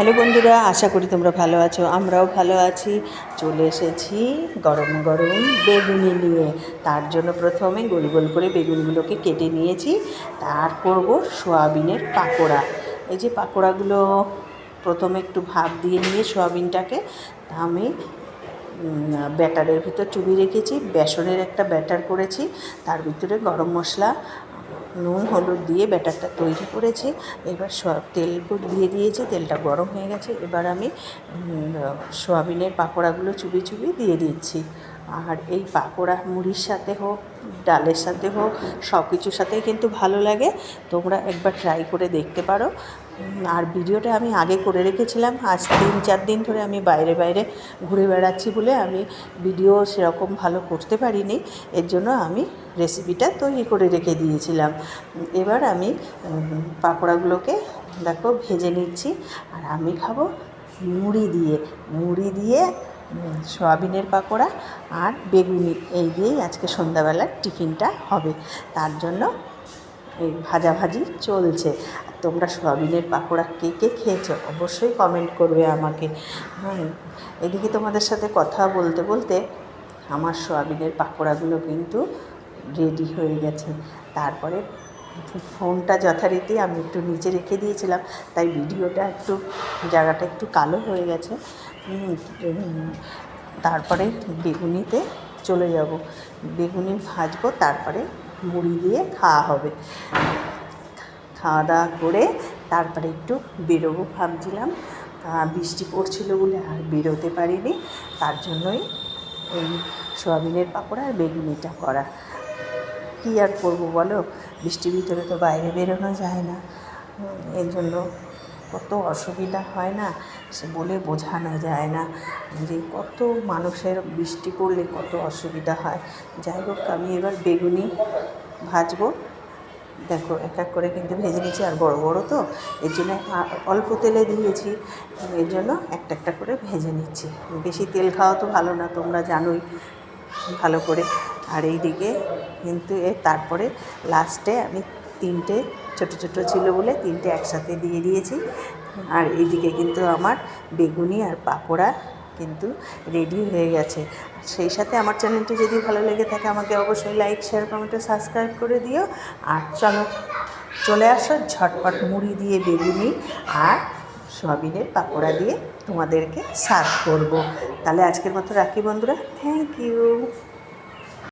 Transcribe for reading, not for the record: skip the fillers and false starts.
Hello বন্ধুরা, আশা করি তোমরা ভালো আছো। আমরাও ভালো আছি। চলে এসেছি গরম গরম বেগুনি নিয়ে। তার জন্য প্রথমে গোল গোল করে বেগুনগুলোকে কেটে নিয়েছি। তার করব সোয়াবিনের পাকোড়া। এই যে পাকোড়াগুলো প্রথমে একটু ভাপ দিয়ে নিয়ে সোয়াবিনটাকে আমি ব্যাটারের ভিতর চুবিয়ে রেখেছি। বেসনের একটা ব্যাটার করেছি, তার ভিতরে গরম মশলা, নুন, হলুদ দিয়ে ব্যাটারটা তৈরি করেছি। এবার তেল দিয়ে দিয়েছি, তেলটা গরম হয়ে গেছে। এবার আমি সোয়াবিনের পাকোড়াগুলো চুবি চুবি দিয়ে দিচ্ছি। আর এই পাকোড়া মুড়ির সাথে হোক, ডালের সাথে হোক, সব কিছুর সাথেই কিন্তু ভালো লাগে। তোমরা একবার ট্রাই করে দেখতে পারো। আর ভিডিওটা আমি আগে করে রেখেছিলাম। আজ 3-4 দিন ধরে আমি বাইরে বাইরে ঘুরে বেড়াচ্ছি বলে আমি ভিডিও সেরকম ভালো করতে পারিনি। এর জন্য আমি রেসিপিটা তৈরি করে রেখে দিয়েছিলাম। এবার আমি পাকোড়াগুলোকে দেখো ভেজে নিচ্ছি। আর আমি খাবো মুড়ি দিয়ে সয়াবিনের পাকোড়া আর বেগুনি, এই দিয়েই আজকে সন্ধ্যাবেলার টিফিনটা হবে। তার জন্য এই ভাজাভাজি চলছে। আর তোমরা সয়াবিনের পাকোড়া কে কে খেয়েছো অবশ্যই কমেন্ট করবে আমাকে। এদিকে তোমাদের সাথে কথা বলতে বলতে আমার সয়াবিনের পাকোড়াগুলো কিন্তু রেডি হয়ে গেছে। তারপরে ফোনটা যথারীতি আমি একটু নিচে রেখে দিয়েছিলাম, তাই ভিডিওটা একটু জায়গাটা একটু কালো হয়ে গেছে। তারপরে বেগুনিতে চলে যাব। বেগুনি ভাজবো, তারপরে মুড়ি দিয়ে খাওয়া হবে। খাওয়া দাওয়া করে তারপরে একটু বেরোবো ভাবছিলাম। বৃষ্টি পড়ছিল বলে আর বেরোতে পারিনি। তার জন্যই এই সয়াবিনের পাকোড়া আর বেগুনিটা করা। কী আর করবো বলো, বৃষ্টির ভিতরে তো বাইরে বেরোনো যায় না। এর জন্য কত অসুবিধা হয় না, সে বলে বোঝানো যায় না যে কত মানুষের বৃষ্টি পড়লে কত অসুবিধা হয়। যাই হোক, আমি এবার বেগুনি ভাজবো। দেখো এক এক করে কিন্তু ভেজে নিচ্ছি, আর বড় বড় তো এর জন্য অল্প তেলে দিয়েছি। এর জন্য একটা একটা করে ভেজে নিচ্ছি। বেশি তেল খাওয়া তো ভালো না, তোমরা জানোই ভালো করে। আর এই দিকে কিন্তু তারপরে লাস্টে আমি 3টে ছোটো ছোটো ছিল বলে 3টে একসাথে দিয়ে দিয়েছি। আর এইদিকে কিন্তু আমার বেগুনি আর পাকোড়া কিন্তু রেডি হয়ে গেছে। সেই সাথে আমার চ্যানেলটি যদি ভালো লেগে থাকে আমাকে অবশ্যই লাইক, শেয়ার, কমেন্ট, সাবস্ক্রাইব করে দিও। আর চলে আসো ঝটপট মুড়ি দিয়ে বেগুনি আর সয়াবিনের পাকোড়া দিয়ে তোমাদেরকে সার্ভ করব। তাহলে আজকের মতো রাখি বন্ধুরা, থ্যাংক ইউ।